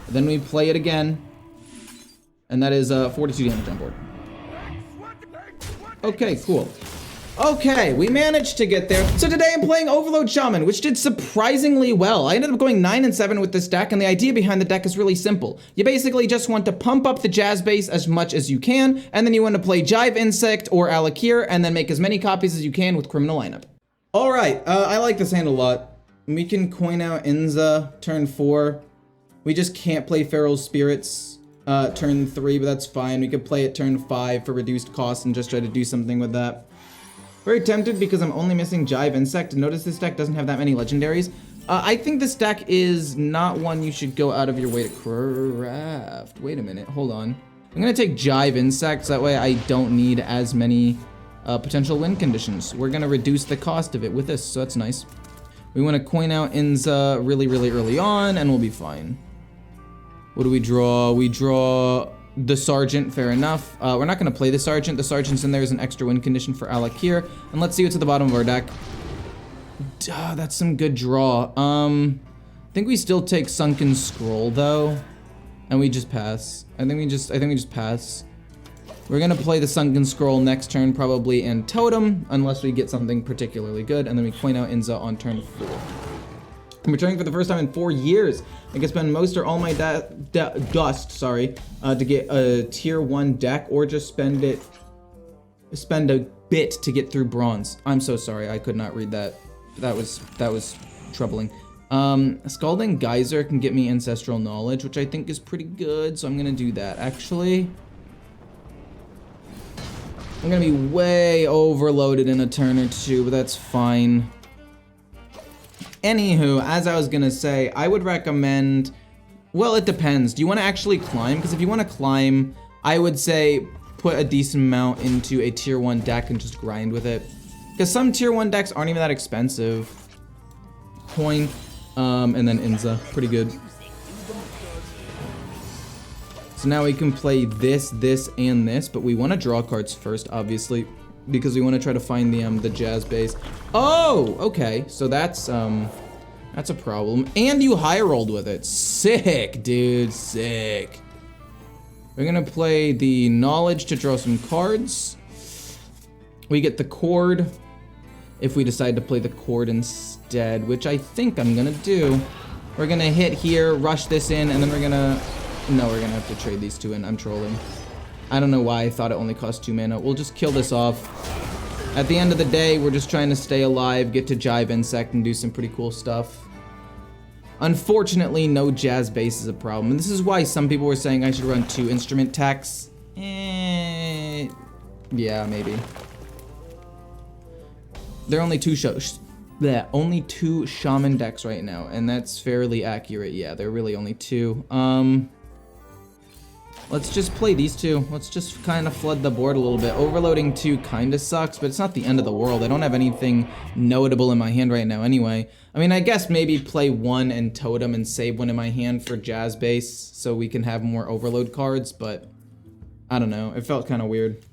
Then we play it again. And that is 42 damage on board. Okay, cool. Okay, we managed to get there. So today I'm playing Overload Shaman, which did surprisingly well. I ended up going 9 and 7 with this deck, and the idea behind the deck is really simple. You basically just want to pump up the Jazz base as much as you can, and then you want to play Jive Insect or Alakir, and then make as many copies as you can with Criminal lineup. Alright, I like this hand a lot. We can coin out Inza, turn 4. We just can't play Feral Spirits, turn 3, but that's fine. We could play it turn 5 for reduced cost and just try to do something with that. Very tempted because I'm only missing Jive Insect. Notice this deck doesn't have that many legendaries. I think this deck is not one you should go out of your way to craft. Wait a minute, hold on. I'm gonna take Jive Insects, that way I don't need as many potential win conditions. We're gonna reduce the cost of it with this, so that's nice. We wanna coin out Inza really early on, and we'll be fine. What do we draw? We draw the Sergeant, fair enough. We're not gonna play the Sergeant. The Sergeant's in there as an extra win condition for Alakir. And let's see what's at the bottom of our deck. Duh, that's some good draw. I think we still take Sunken Scroll though. And we just pass. I think we just pass. We're gonna play the Sunken Scroll next turn probably and Totem, unless we get something particularly good, and then we coin out Inza on turn 4. I'm returning for the first time in 4 years. I can spend most or all my dust, to get a tier 1 deck, or just spend a bit to get through bronze. I'm so sorry, I could not read that. That was troubling. Scalding Geyser can get me Ancestral Knowledge, which I think is pretty good, so I'm gonna do that. Actually, I'm gonna be way overloaded in a turn or two, but that's fine. Anywho, as I was gonna say, I would recommend, well, it depends. Do you want to actually climb? Because if you want to climb, I would say put a decent amount into a tier 1 deck and just grind with it. Because some tier 1 decks aren't even that expensive. Coin, and then Inza, pretty good. So now we can play this, and this, but we want to draw cards first, obviously, because we want to try to find the Jazz base. Oh, okay. So that's a problem. And you high rolled with it. Sick, dude. Sick. We're gonna play the Knowledge to draw some cards. We get the Cord if we decide to play the Cord instead, which I think I'm gonna do. We're gonna hit here, rush this in, and then we're gonna have to trade these two in. I'm trolling. I don't know why I thought it only cost 2 mana. We'll just kill this off. At the end of the day, we're just trying to stay alive, get to Jive Insect, and do some pretty cool stuff. Unfortunately, no Jazz base is a problem. And this is why some people were saying I should run 2 instrument techs. Yeah, maybe. There are only two Shaman decks right now, and that's fairly accurate. Yeah, there are really only 2. Let's just play these 2. Let's just kind of flood the board a little bit. Overloading 2 kind of sucks, but it's not the end of the world. I don't have anything notable in my hand right now anyway. I mean, I guess maybe play 1 and Totem and save 1 in my hand for Jazz base so we can have more overload cards, but I don't know. It felt kind of weird.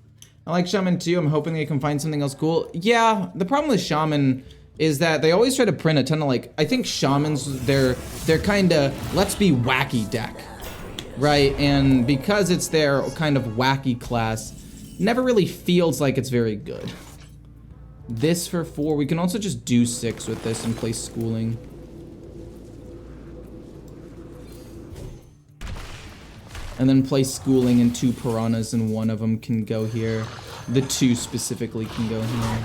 I like Shaman too. I'm hoping they can find something else cool. Yeah, the problem with Shaman is that they always try to print a ton of, like, I think Shamans, they're kind of, let's be wacky deck. Right, and because it's their kind of wacky class, never really feels like it's very good. This for 4, we can also just do 6 with this and play Schooling. And then play Schooling and 2 Piranhas, and 1 of them can go here. The 2 specifically can go here.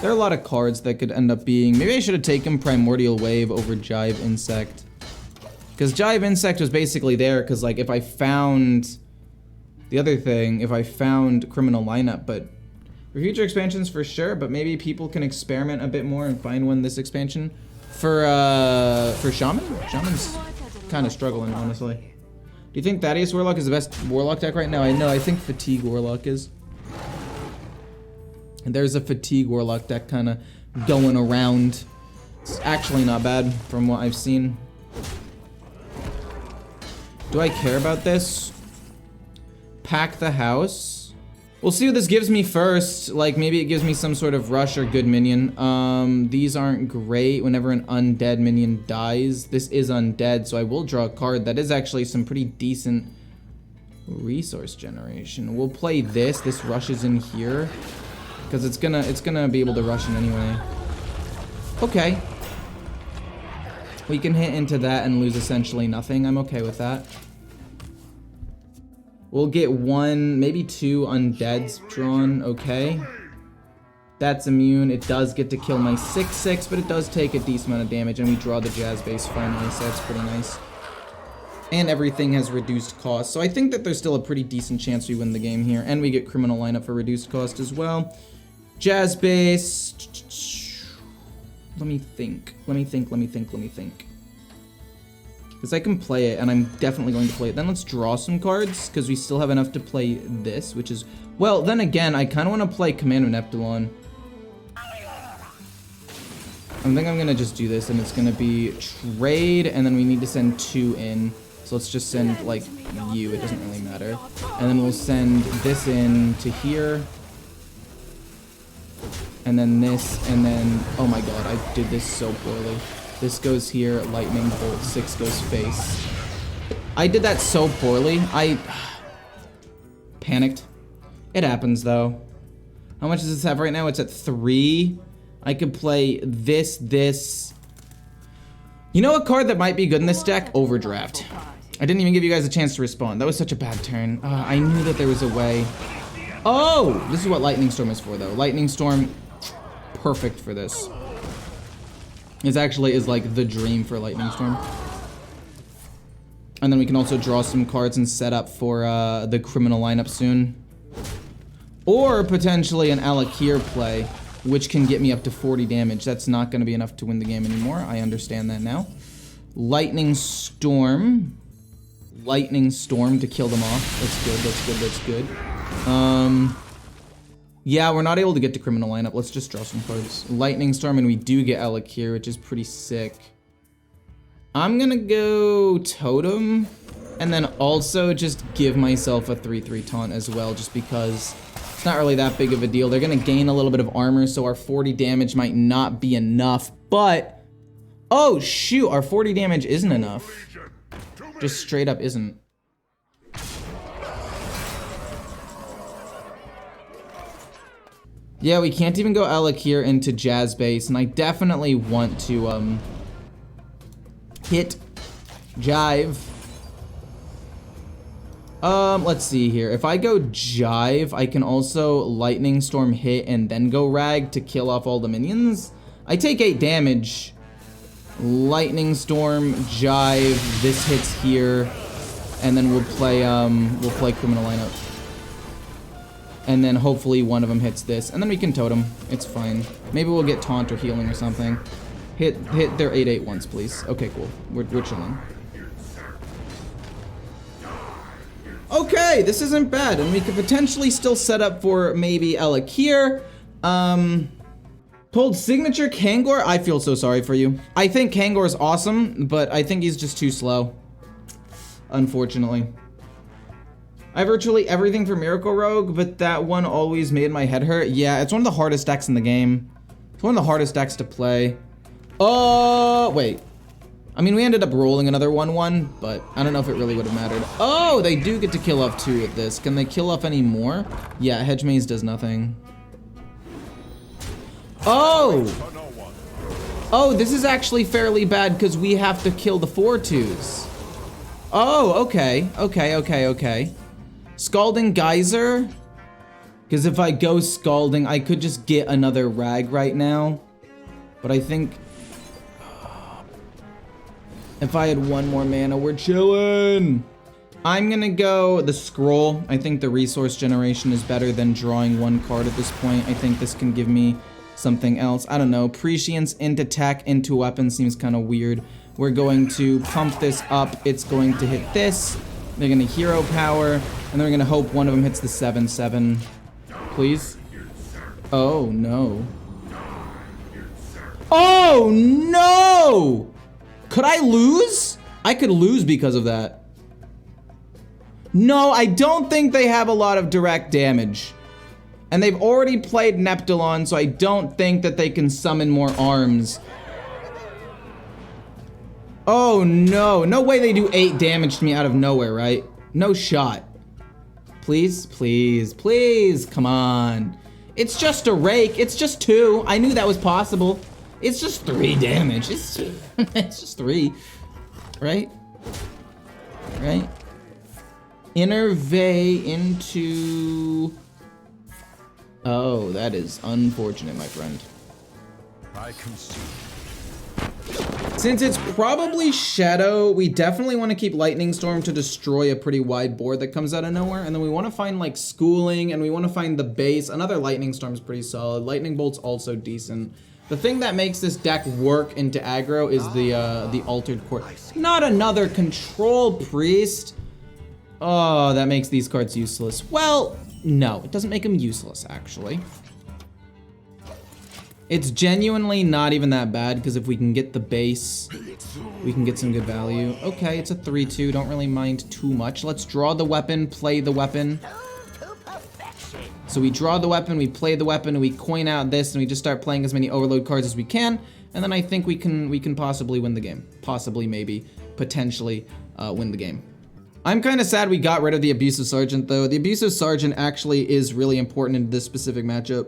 There are a lot of cards that could end up being, maybe I should have taken Primordial Wave over Jive Insect. Because Jive Insect was basically there because, like, if I found the other thing, if I found Criminal lineup, but for future expansions for sure, but maybe people can experiment a bit more and find one this expansion. For Shaman? Shaman's kind of struggling, honestly. Do you think Thaddeus Warlock is the best Warlock deck right now? I think Fatigue Warlock is. And there's a Fatigue Warlock deck kind of going around. It's actually not bad from what I've seen. Do I care about this? Pack the house We'll see what this gives me first. Like, maybe it gives me some sort of rush or good minion. These aren't great whenever an undead minion dies. This is undead, so I will draw a card. That is actually some pretty decent resource generation. We'll play this. This rushes in here. Because it's gonna be able to rush in anyway. Okay. We can hit into that and lose essentially nothing. I'm okay with that. We'll get 1, maybe 2 undeads drawn, okay. That's immune. It does get to kill my 6/6, but it does take a decent amount of damage, and we draw the Jazz base finally, so that's pretty nice. And everything has reduced cost, so I think that there's still a pretty decent chance we win the game here, and we get criminal lineup for reduced cost as well. Jazz base. Let me think. Because I can play it, and I'm definitely going to play it. Then let's draw some cards, because we still have enough to play this, which is... Well, then again, I kind of want to play Command of Neptulon. I think I'm going to just do this, and it's going to be trade, and then we need to send 2 in. So let's just send, like, you. It doesn't really matter. And then we'll send this in to here. And then this, and then... Oh my god, I did this so poorly. This goes here, lightning bolt, 6 goes face. I did that so poorly. I panicked. It happens though. How much does this have right now? It's at 3. I could play this. You know a card that might be good in this deck? Overdraft. I didn't even give you guys a chance to respond. That was such a bad turn. I knew that there was a way. Oh, this is what Lightning Storm is for though. Lightning Storm, perfect for this. This actually is like the dream for Lightning Storm. And then we can also draw some cards and set up for the criminal lineup soon. Or potentially an Alakir play, which can get me up to 40 damage. That's not going to be enough to win the game anymore. I understand that now. Lightning Storm. Lightning Storm to kill them off. That's good. Yeah, we're not able to get to criminal lineup. Let's just draw some cards. Lightning Storm, and we do get Alakir, which is pretty sick. I'm gonna go Totem, and then also just give myself a 3/3 taunt as well, just because it's not really that big of a deal. They're gonna gain a little bit of armor, so our 40 damage might not be enough, but... Oh, shoot, our 40 damage isn't enough. Just straight up isn't. Yeah, we can't even go Alakir into Jazz base, and I definitely want to hit Jive. Let's see here. If I go Jive, I can also Lightning Storm hit and then go Rag to kill off all the minions. I take 8 damage. Lightning Storm, Jive, this hits here, and then we'll play criminal lineup. And then hopefully one of them hits this, and then we can totem. It's fine. Maybe we'll get taunt or healing or something. Hit their 8/8 once, please. Okay, cool. We're chilling. Okay, this isn't bad, and we could potentially still set up for maybe Alakir. Pulled signature Kangor. I feel so sorry for you. I think Kangor is awesome, but I think he's just too slow. Unfortunately. I have virtually everything for Miracle Rogue, but that one always made my head hurt. Yeah, it's one of the hardest decks in the game. It's one of the hardest decks to play. Oh, wait. I mean, we ended up rolling another 1/1, but I don't know if it really would have mattered. Oh, they do get to kill off 2 with this. Can they kill off any more? Yeah, Hedge Maze does nothing. Oh! Oh, this is actually fairly bad because we have to kill the 4/2s. Oh, okay. Okay. Scalding Geyser? Because if I go Scalding, I could just get another Rag right now. But I think... if I had 1 more mana, we're chillin'! I'm gonna go the Scroll. I think the resource generation is better than drawing 1 card at this point. I think this can give me something else. I don't know. Prescience into tech into weapon seems kind of weird. We're going to pump this up. It's going to hit this. They're gonna hero power. And then we're gonna hope one of them hits the 7/7. Please? Oh, no. Oh, no! Could I lose? I could lose because of that. No, I don't think they have a lot of direct damage. And they've already played Neptulon, so I don't think that they can summon more arms. Oh no, no way they do 8 damage to me out of nowhere, right? No shot. Please, please, please, come on. It's just a rake, it's just 2. I knew that was possible. It's just 3 damage, it's just 3, right? Right? Innervate into... Oh, that is unfortunate, my friend. I consume. Since it's probably Shadow, we definitely want to keep Lightning Storm to destroy a pretty wide board that comes out of nowhere. And then we want to find like Schooling, and we want to find the base. Another Lightning Storm is pretty solid. Lightning Bolt's also decent. The thing that makes this deck work into aggro is the Altered Court. Not another Control Priest. Oh, that makes these cards useless. Well, no, it doesn't make them useless, actually. It's genuinely not even that bad, because if we can get the base, we can get some good value. Okay, it's a 3-2, don't really mind too much. Let's draw the weapon, play the weapon. So we draw the weapon, we play the weapon, and we coin out this, and we just start playing as many Overload cards as we can, and then I think we can possibly win the game. Possibly, maybe, potentially win the game. I'm kind of sad we got rid of the Abusive Sergeant, though. The Abusive Sergeant actually is really important in this specific matchup.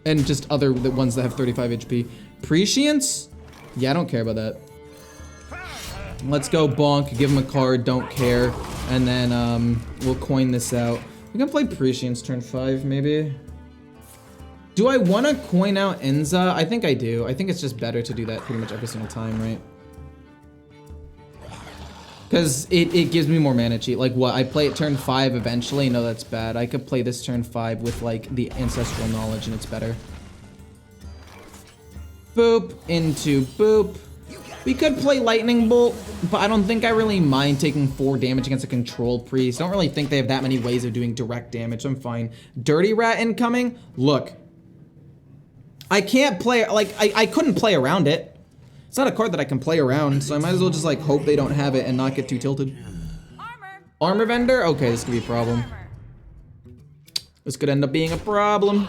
And just the ones that have 35 HP. Prescience? Yeah, I don't care about that. Let's go bonk, give him a card, don't care. And then we'll coin this out. We can play Prescience turn 5, maybe. Do I want to coin out Enza? I think I do. I think it's just better to do that pretty much every single time, right? Because it gives me more mana cheat. Like what, I play it turn 5 eventually? No, that's bad. I could play this turn 5 with like the Ancestral Knowledge and it's better. Boop, into boop. We could play Lightning Bolt, but I don't think I really mind taking 4 damage against a Control Priest. I don't really think they have that many ways of doing direct damage, so I'm fine. Dirty Rat incoming? Look. I can't play, like, I couldn't play around it. It's not a card that I can play around, so I might as well just like hope they don't have it and not get too tilted. Armor Vendor? Okay, this could be a problem. This could end up being a problem.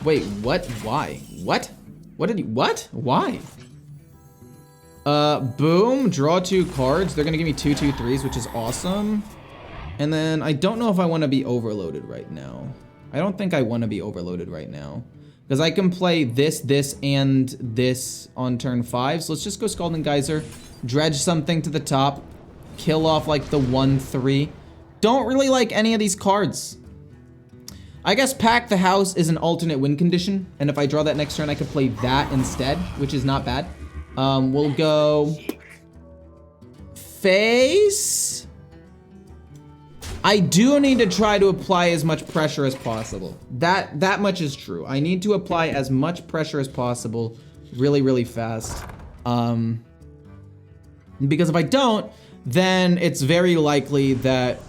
Wait, what? Why? What? What did you, what? Why? Boom, draw 2 cards. They're gonna give me 2/2/3s, which is awesome. And then I don't know if I wanna be overloaded right now. I don't think I wanna be overloaded right now. Because I can play this, this, and this on turn 5. So let's just go Scalding Geyser, dredge something to the top, kill off like the 1/3. Don't really like any of these cards. I guess Pack the House is an alternate win condition. And if I draw that next turn, I could play that instead, which is not bad. We'll go face. I do need to try to apply as much pressure as possible. That much is true. I need to apply as much pressure as possible really, really fast. Because if I don't, then it's very likely that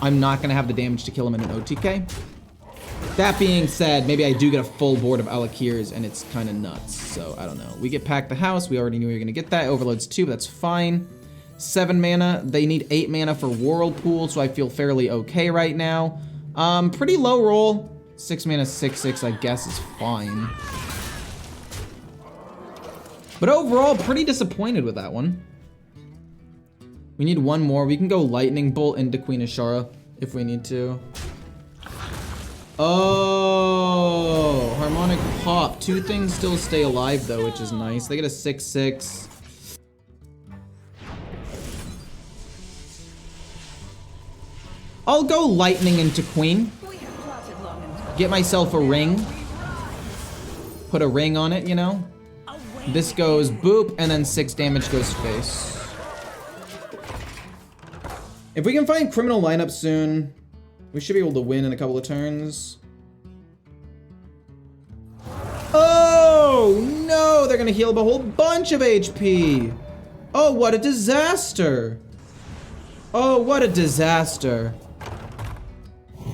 I'm not gonna have the damage to kill him in an OTK. That being said, maybe I do get a full board of Alakirs and it's kind of nuts. So I don't know. We get Pack the House. We already knew we were gonna get that. Overload's 2, but that's fine. 7 mana. They need 8 mana for Whirlpool, so I feel fairly okay right now. Pretty low roll. 6 mana, 6/6, I guess is fine. But overall, pretty disappointed with that one. We need 1 more. We can go Lightning Bolt into Queen Ashara if we need to. Oh, Harmonic Pop. 2 things still stay alive though, which is nice. They get a 6/6. I'll go Lightning into Queen. Get myself a ring. Put a ring on it, you know? This goes boop, and then 6 damage goes face. If we can find Criminal lineup soon, we should be able to win in a couple of turns. Oh, no! They're gonna heal up a whole bunch of HP! Oh, what a disaster! Oh, what a disaster.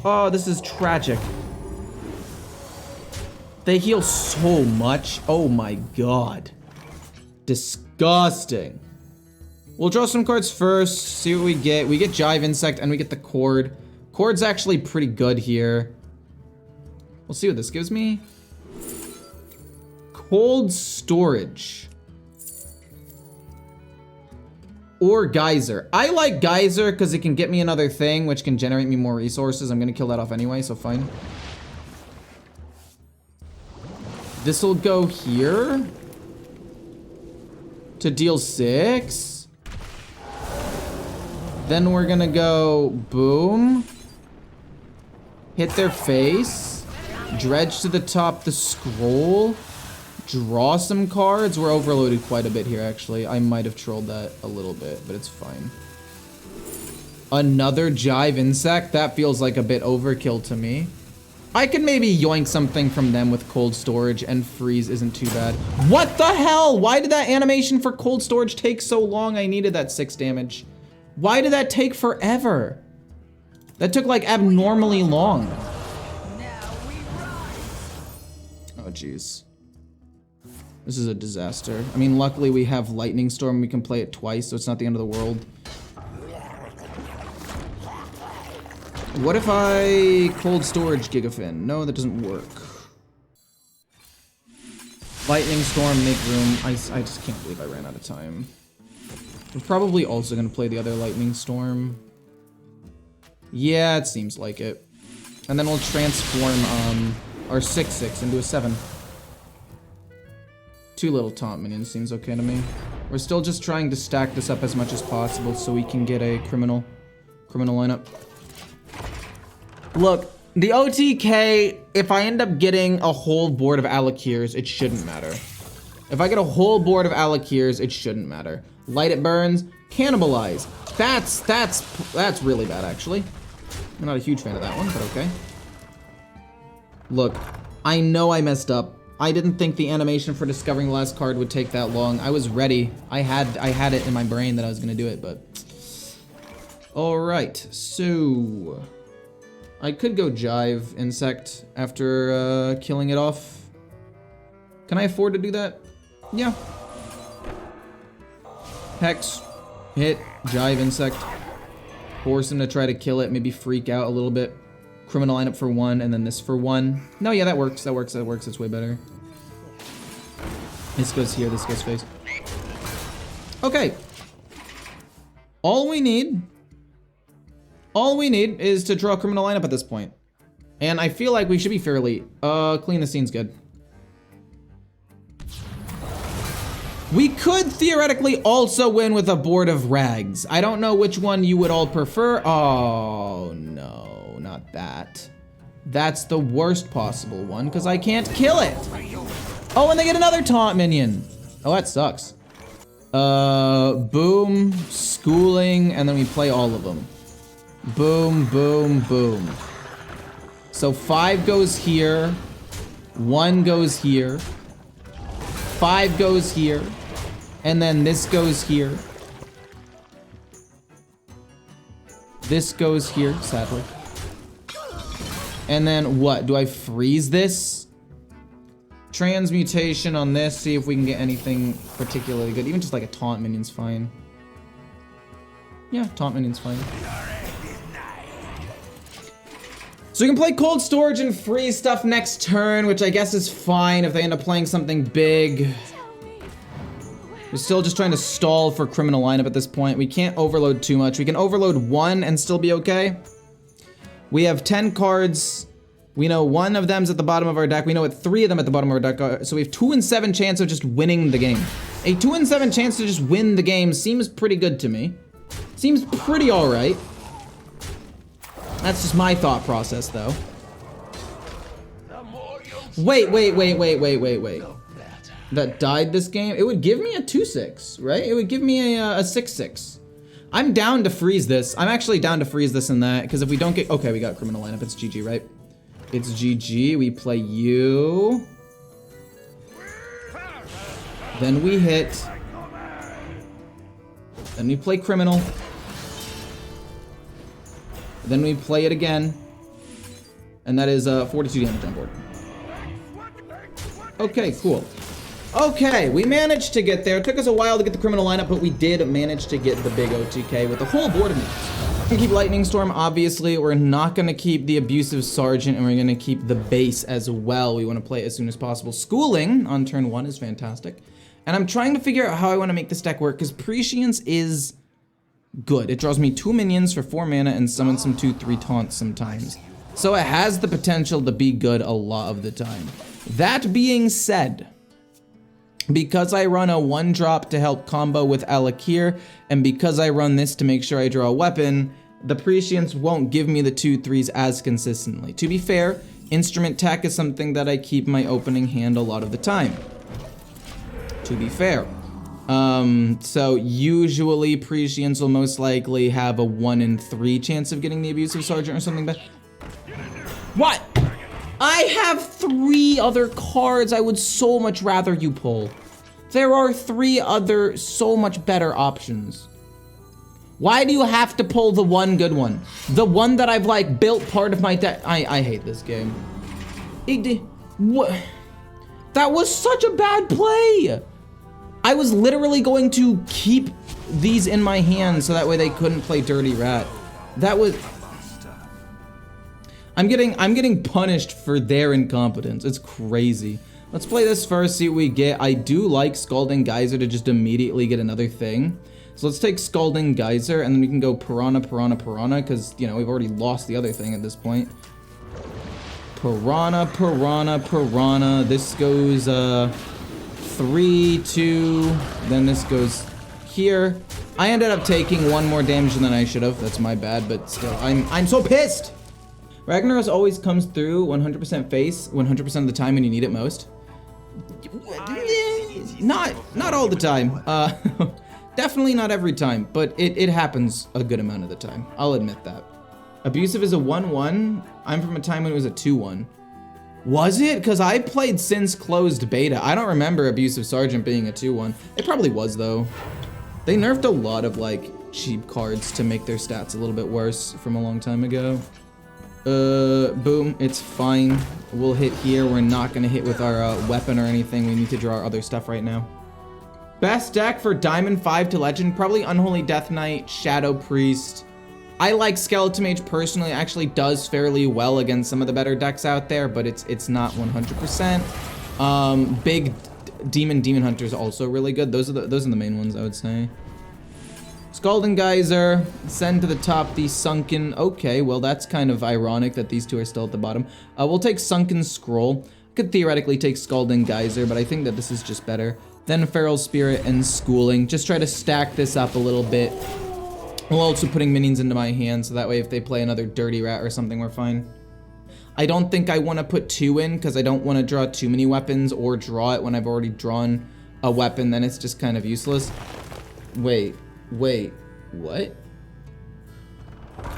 Oh, this is tragic. They heal so much. Oh my god. Disgusting. We'll draw some cards first, see what we get. We get Jive Insect and we get the Cord. Cord's actually pretty good here. We'll see what this gives me. Cold storage. Or geyser. I like geyser because it can get me another thing, which can generate me more resources. I'm gonna kill that off anyway, so fine. This'll go here to deal 6. Then we're gonna go boom. Hit their face. Dredge to the top the scroll. Draw some cards. We're overloaded quite a bit here, actually. I might have trolled that a little bit, but it's fine. Another Jive Insect? That feels like a bit overkill to me. I could maybe yoink something from them with cold storage, and freeze isn't too bad. What the hell? Why did that animation for cold storage take so long? I needed that 6 damage. Why did that take forever? That took like abnormally long. Oh jeez. This is a disaster. I mean, luckily we have Lightning Storm. We can play it twice, so it's not the end of the world. What if I cold storage Gigafin? No, that doesn't work. Lightning Storm, make room. I just can't believe I ran out of time. We're probably also gonna play the other Lightning Storm. Yeah, it seems like it. And then we'll transform our 6/6 into a 7. 2 little taunt minions seems okay to me. We're still just trying to stack this up as much as possible so we can get a criminal lineup. Look, the OTK, if I end up getting a whole board of Alakirs, it shouldn't matter. If I get a whole board of Alakirs, it shouldn't matter. Light it burns, cannibalize. That's really bad, actually. I'm not a huge fan of that one, but okay. Look, I know I messed up. I didn't think the animation for discovering the last card would take that long. I was ready. I had it in my brain that I was gonna do it, but... Alright, so... I could go Jive Insect after killing it off. Can I afford to do that? Yeah. Hex, hit, Jive Insect. Force him to try to kill it, maybe freak out a little bit. Criminal lineup for 1, and then this for 1. No, yeah, that works, it's way better. This goes here, this goes face. Okay. All we need is to draw a criminal lineup at this point. And I feel like we should be fairly, clean the scene's good. We could theoretically also win with a board of rags. I don't know which one you would all prefer. Oh, no, not that. That's the worst possible one, because I can't kill it. Oh, and they get another taunt minion. Oh, that sucks. Boom, schooling, and then we play all of them. Boom, boom, boom. So 5 goes here, 1 goes here, 5 goes here, and then this goes here. This goes here, sadly. And then what? Do I freeze this? Transmutation on this, see if we can get anything particularly good. Even just like a taunt minion's fine. Yeah, taunt minion's fine. So we can play cold storage and freeze stuff next turn, which I guess is fine if they end up playing something big. We're still just trying to stall for criminal lineup at this point. We can't overload too much. We can overload 1 and still be okay. We have 10 cards. We know 1 of them's at the bottom of our deck. We know what 3 of them at the bottom of our deck are. So we have 2 in 7 chance of just winning the game. A 2 in 7 chance to just win the game seems pretty good to me. Seems pretty alright. That's just my thought process, though. Wait. That died this game? It would give me a 2/6, right? It would give me a 6/6. I'm down to freeze this. I'm actually down to freeze this and that, because if we don't get... Okay, we got criminal lineup. It's GG, right? It's GG. We play you. Then we hit. Then we play criminal. Then we play it again. And that is 42 damage on board. Okay, cool. Okay, we managed to get there. It took us a while to get the criminal lineup, but we did manage to get the big OTK with a whole board of minions. gonna keep Lightning Storm, obviously. We're not gonna keep the Abusive Sergeant, and we're gonna keep the base as well. We wanna play it as soon as possible. Schooling on turn 1 is fantastic. And I'm trying to figure out how I wanna make this deck work, because Prescience is good. It draws me 2 minions for 4 mana and summons some 2/3 taunts sometimes. So it has the potential to be good a lot of the time. That being said, because I run a 1-drop to help combo with Alakir, and because I run this to make sure I draw a weapon, the Prescience won't give me the 2/3s as consistently. To be fair, Instrument Tech is something that I keep my opening hand a lot of the time. To be fair. So usually Prescience will most likely have a 1 in 3 chance of getting the Abusive Sergeant or something, but... What? I have 3 other cards I would so much rather you pull. There are 3 other so much better options. Why do you have to pull the one good one? The one that I've like built part of my deck. I hate this game. What? That was such a bad play. I was literally going to keep these in my hand so that way they couldn't play Dirty Rat. That was... I'm getting punished for their incompetence. It's crazy. Let's play this first, see what we get. I do like Scalding Geyser to just immediately get another thing. So let's take Scalding Geyser, and then we can go Piranha, Piranha, Piranha, because, you know, we've already lost the other thing at this point. Piranha, Piranha, Piranha. This goes, 3, 2, then this goes here. I ended up taking 1 more damage than I should have. That's my bad, but still, I'm so pissed! Ragnaros always comes through 100% face 100% of the time when you need it most. Not all the time. Definitely not every time, but it happens a good amount of the time. I'll admit that. Abusive is a 1/1. I'm from a time when it was a 2/1. Was it? Because I played since closed beta. I don't remember Abusive Sergeant being a 2/1. It probably was though. They nerfed a lot of like cheap cards to make their stats a little bit worse from a long time ago. Boom, it's fine. We'll hit here. We're not gonna hit with our weapon or anything. We need to draw our other stuff right now. Best deck for Diamond 5 to Legend, probably Unholy Death Knight, Shadow Priest. I like Skeleton Mage personally. It actually does fairly well against some of the better decks out there, but it's not 100%. Big Demon Hunter is also really good. Those are the main ones I would say. Scalding Geyser, send to the top the Sunken. Okay, well that's kind of ironic that these two are still at the bottom. We'll take Sunken Scroll. Could theoretically take Scalding Geyser, but I think that this is just better. Then Feral Spirit and Schooling. Just try to stack this up a little bit. While also putting minions into my hand, so that way if they play another Dirty Rat or something, we're fine. I don't think I want to put 2 in, because I don't want to draw too many weapons or draw it when I've already drawn a weapon, then it's just kind of useless. Wait, what?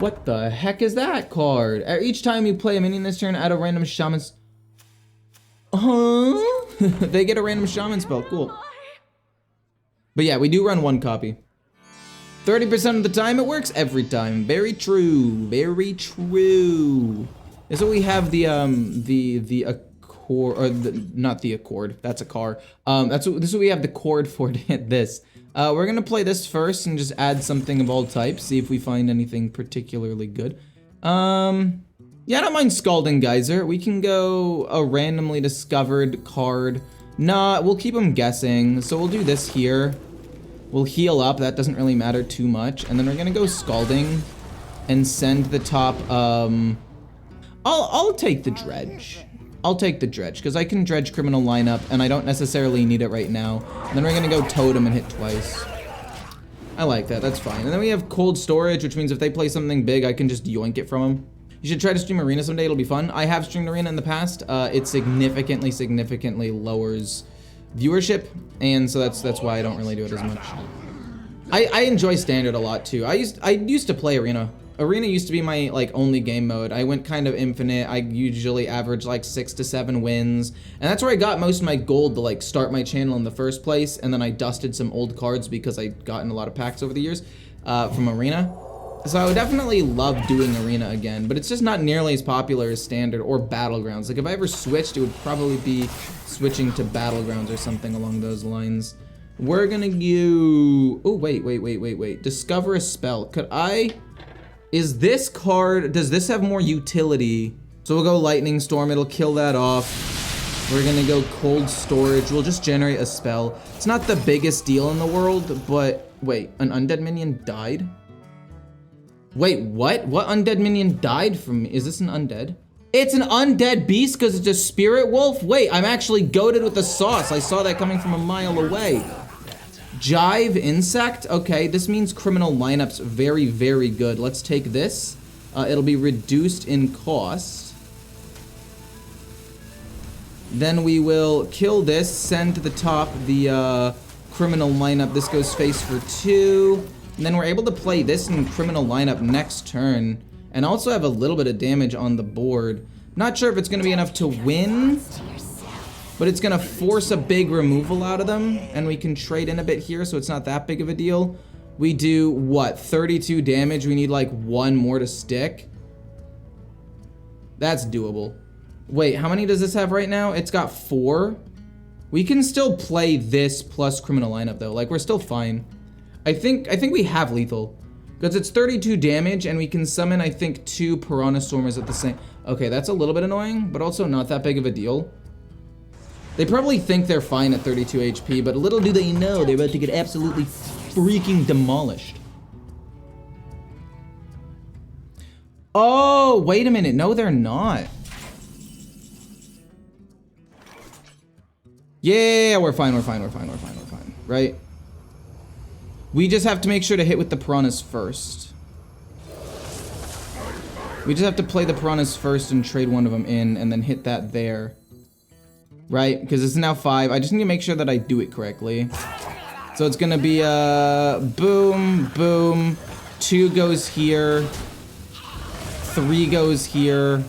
What the heck is that card? Each time you play a minion this turn, add a random shaman's... Huh? They get a random shaman spell, cool. But yeah, we do run 1 copy. 30% of the time, it works every time. Very true, very true. So we have the Accord, or not the Accord, that's a car. This is what we have the cord for to hit this. We're gonna play this first and just add something of all types, see if we find anything particularly good. Yeah, I don't mind Scalding Geyser. We can go a randomly discovered card. Nah, we'll keep them guessing. So we'll do this here. We'll heal up, that doesn't really matter too much. And then we're gonna go Scalding and send the top, I'll take the Dredge. I'll take the Dredge, because I can Dredge Criminal lineup, and I don't necessarily need it right now. And then we're gonna go Totem and hit twice. I like that, that's fine. And then we have Cold Storage, which means if they play something big, I can just yoink it from them. You should try to stream Arena someday, it'll be fun. I have streamed Arena in the past. It significantly lowers viewership, and so that's why I don't really do it as much. I enjoy Standard a lot too. I used to play Arena. Arena used to be my like only game mode. I went kind of infinite. I usually average like 6 to 7 wins, and that's where I got most of my gold to like start my channel in the first place. And then I dusted some old cards because I'd gotten a lot of packs over the years from Arena. So I would definitely love doing Arena again, but it's just not nearly as popular as Standard or Battlegrounds. Like if I ever switched, it would probably be switching to Battlegrounds or something along those lines. We're gonna go, oh wait. Discover a spell. Could I Is this card, does this have more utility? So we'll go Lightning Storm, it'll kill that off. We're gonna go Cold Storage, we'll just generate a spell. It's not the biggest deal in the world, but wait, an undead minion died? Wait, what? What undead minion died from me? Is this an undead? It's an undead beast because it's a spirit wolf? Wait, I'm actually goated with the sauce. I saw that coming from a mile away. Jive insect? Okay, this means criminal lineup's very, very good. Let's take this. It'll be reduced in cost. Then we will kill this, send to the top the criminal lineup. This goes face for 2. And then we're able to play this in criminal lineup next turn. And also have a little bit of damage on the board. Not sure if it's going to be enough to win. But it's going to force a big removal out of them. And we can trade in a bit here, so it's not that big of a deal. We do, what, 32 damage? We need like 1 more to stick. That's doable. Wait, how many does this have right now? It's got 4. We can still play this plus criminal lineup though. Like, we're still fine. I think we have lethal. Because it's 32 damage and we can summon, I think, 2 Piranha Stormers at the same... Okay, that's a little bit annoying, but also not that big of a deal. They probably think they're fine at 32 HP, but little do they know they're about to get absolutely freaking demolished. Oh, wait a minute. No, they're not. Yeah, we're fine, right? We just have to make sure to hit with the Piranhas first. We just have to play the Piranhas first and trade one of them in and then hit that there. Right? Because it's now 5. I just need to make sure that I do it correctly. So it's gonna be boom, boom. 2 goes here. 3 goes here.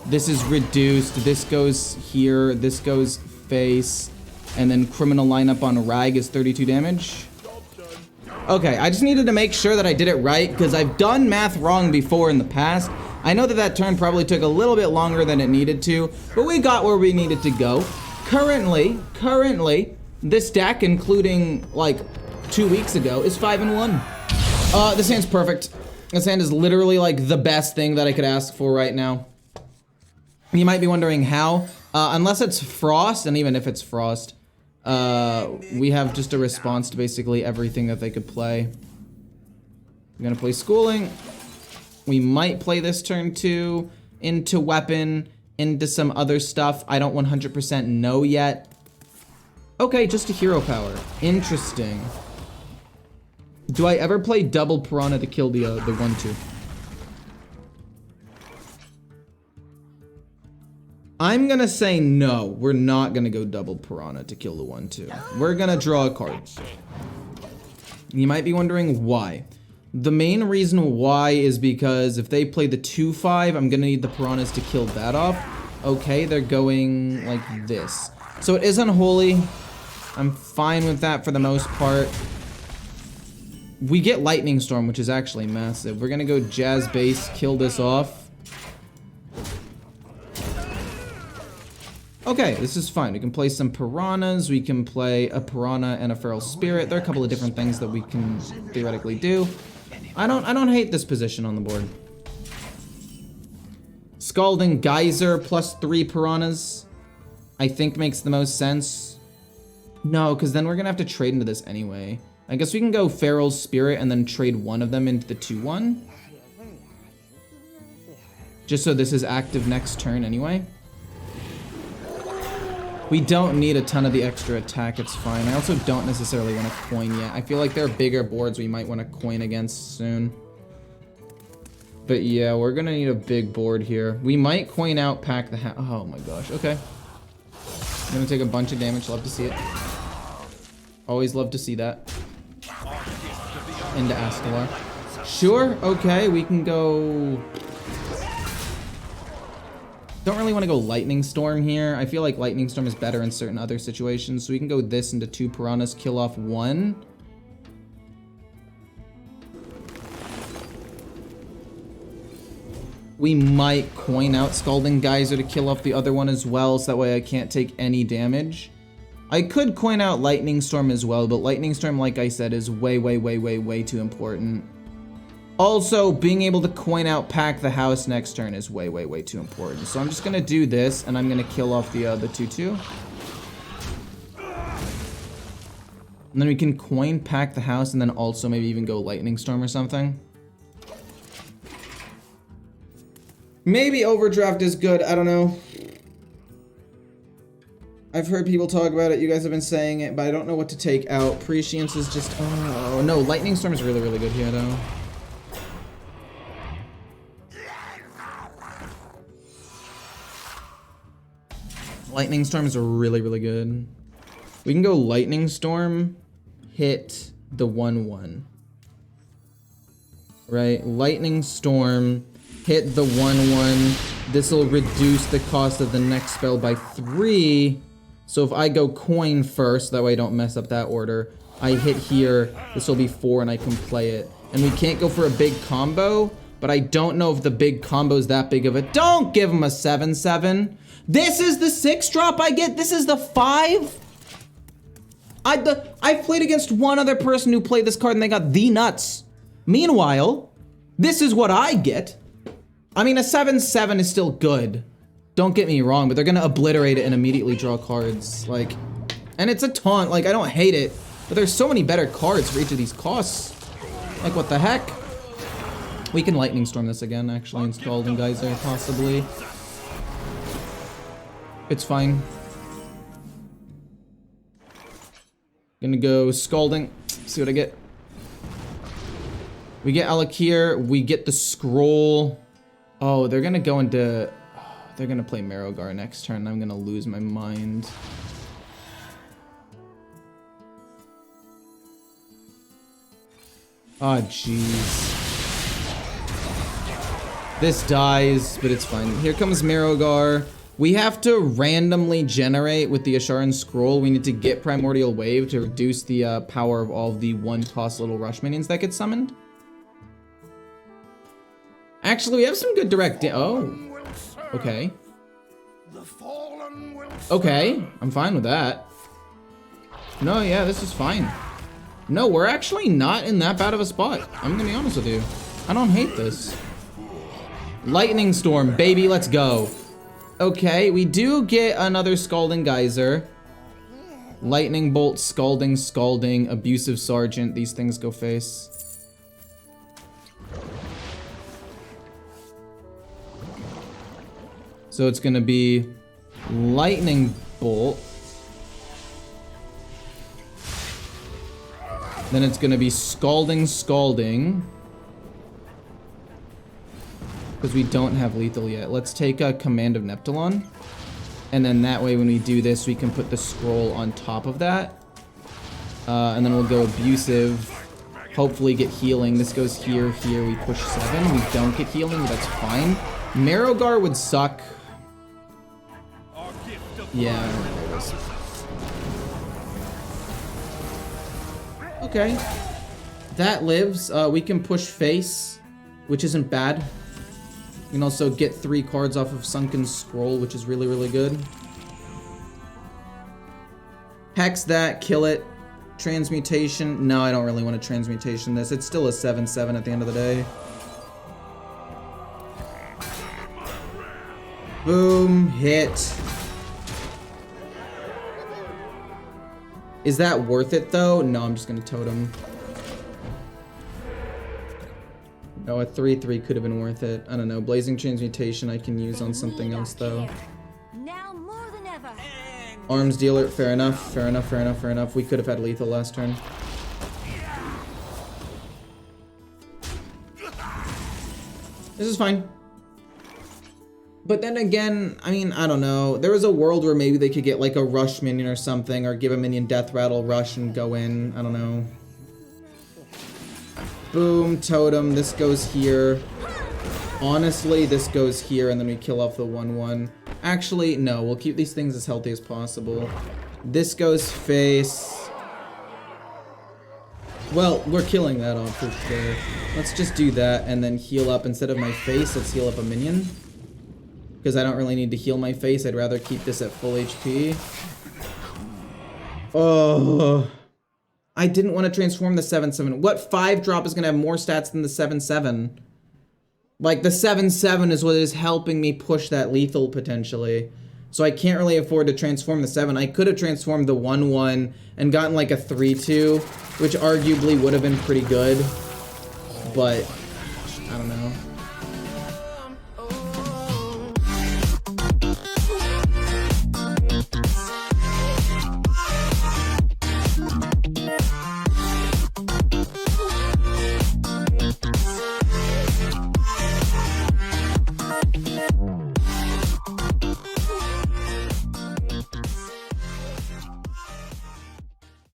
This is reduced. This goes here. This goes face. And then criminal lineup on Rag is 32 damage. Okay, I just needed to make sure that I did it right because I've done math wrong before in the past. I know that that turn probably took a little bit longer than it needed to, but we got where we needed to go. Currently, this deck, including like 2 weeks ago, is 5-1. This hand's perfect. This hand is literally like the best thing that I could ask for right now. You might be wondering how. Unless it's Frost, and even if it's Frost, we have just a response to basically everything that they could play. I'm gonna play Schooling. We might play this turn too, into Weapon, into some other stuff. I don't 100% know yet. Okay, just a hero power. Interesting. Do I ever play double Piranha to kill the 1/2? I'm gonna say no. We're not gonna go double Piranha to kill the 1/2. We're gonna draw a card. You might be wondering why. The main reason why is because if they play the 2/5, I'm gonna need the Piranhas to kill that off. Okay, they're going like this. So it is unholy. I'm fine with that for the most part. We get Lightning Storm, which is actually massive. We're gonna go Jazz Base, kill this off. Okay, this is fine. We can play some Piranhas. We can play a Piranha and a Feral Spirit. There are a couple of different things that we can theoretically do. I don't hate this position on the board. Scalding Geyser plus 3 Piranhas, I think makes the most sense. No, because then we're gonna have to trade into this anyway. I guess we can go Feral Spirit and then trade one of them into the 2/1. Just so this is active next turn anyway. We don't need a ton of the extra attack, it's fine. I also don't necessarily want to coin yet. I feel like there are bigger boards we might want to coin against soon. But yeah, we're gonna need a big board here. We might coin out, pack the oh my gosh, okay. I'm gonna take a bunch of damage, love to see it. Always love to see that. Into Astalar. Sure, okay, we can go... Don't really want to go Lightning Storm here. I feel like Lightning Storm is better in certain other situations. So we can go this into 2 Piranhas, kill off 1. We might coin out Scalding Geyser to kill off the other one as well, so that way I can't take any damage. I could coin out Lightning Storm as well, but Lightning Storm, like I said, is way too important. Also, being able to coin out pack the house next turn is way, way, way too important. So I'm just gonna do this, and I'm gonna kill off the 2/2. And then we can coin pack the house, and then also maybe even go Lightning Storm or something. Maybe Overdraft is good, I don't know. I've heard people talk about it, you guys have been saying it, but I don't know what to take out. Prescience is just, oh no, Lightning Storm is really, really good here though. Lightning Storm is really, really good. We can go Lightning Storm, hit the 1/1. Right? Lightning Storm, hit the 1/1. This will reduce the cost of the next spell by 3. So if I go coin first, that way I don't mess up that order. I hit here, this will be 4 and I can play it. And we can't go for a big combo, but I don't know if the big combo is that big of a... Don't give him a 7/7. This is the 6 drop I get. This is the 5. I've played against one other person who played this card and they got the nuts. Meanwhile, this is what I get. I mean, a 7/7 is still good. Don't get me wrong, but they're gonna obliterate it and immediately draw cards. Like, and it's a taunt. Like, I don't hate it, but there's so many better cards for each of these costs. Like, what the heck? We can Lightning Storm this again, actually, and Scalding Geyser, possibly. It's fine. Gonna go Scalding. See what I get. We get Alakir. We get the Scroll. Oh, they're gonna go into... They're gonna play Marrowgar next turn. I'm gonna lose my mind. Oh, jeez. This dies, but it's fine. Here comes Marrowgar. We have to randomly generate with the Asharan Scroll. We need to get Primordial Wave to reduce the power of all of the 1-cost little rush minions that get summoned. Actually, we have some good direct... Oh. Okay. Okay, I'm fine with that. No, yeah, this is fine. No, we're actually not in that bad of a spot. I'm gonna be honest with you. I don't hate this. Lightning Storm, baby, let's go. Okay, we do get another Scalding Geyser. Lightning Bolt, Scalding, Scalding, Abusive Sergeant. These things go face. So it's gonna be Lightning Bolt. Then it's gonna be Scalding, Scalding. Because we don't have lethal yet. Let's take a Command of Neptulon. And then that way when we do this, we can put the scroll on top of that. And then we'll go Abusive. Hopefully get healing. This goes here, here. We push 7. We don't get healing, but that's fine. Marrowgar would suck. Yeah. Okay. That lives. We can push face, which isn't bad. You can also get 3 cards off of Sunken Scroll, which is really, really good. Hex that, kill it. Transmutation. No, I don't really want to transmutation this. It's still a 7/7 at the end of the day. Boom, hit. Is that worth it though? No, I'm just gonna totem. No, a 3/3 could have been worth it. I don't know. Blazing Transmutation I can use on something else though. Now more than ever. Arms Dealer, fair enough, fair enough, fair enough, fair enough. We could have had lethal last turn. This is fine. But then again, I mean, I don't know. There was a world where maybe they could get like a rush minion or something, or give a minion death rattle, rush, and go in. I don't know. Boom, totem. This goes here. Honestly, this goes here, and then we kill off the 1/1. Actually, no. We'll keep these things as healthy as possible. This goes face. Well, we're killing that off for sure. Let's just do that, and then heal up. Instead of my face, let's heal up a minion. Because I don't really need to heal my face. I'd rather keep this at full HP. Oh. I didn't want to transform the 7/7. What 5-drop is going to have more stats than the 7/7? Like, the 7/7 is what is helping me push that lethal, potentially. So I can't really afford to transform the 7. I could have transformed the 1/1 and gotten, like, a 3/2, which arguably would have been pretty good. But, I don't know.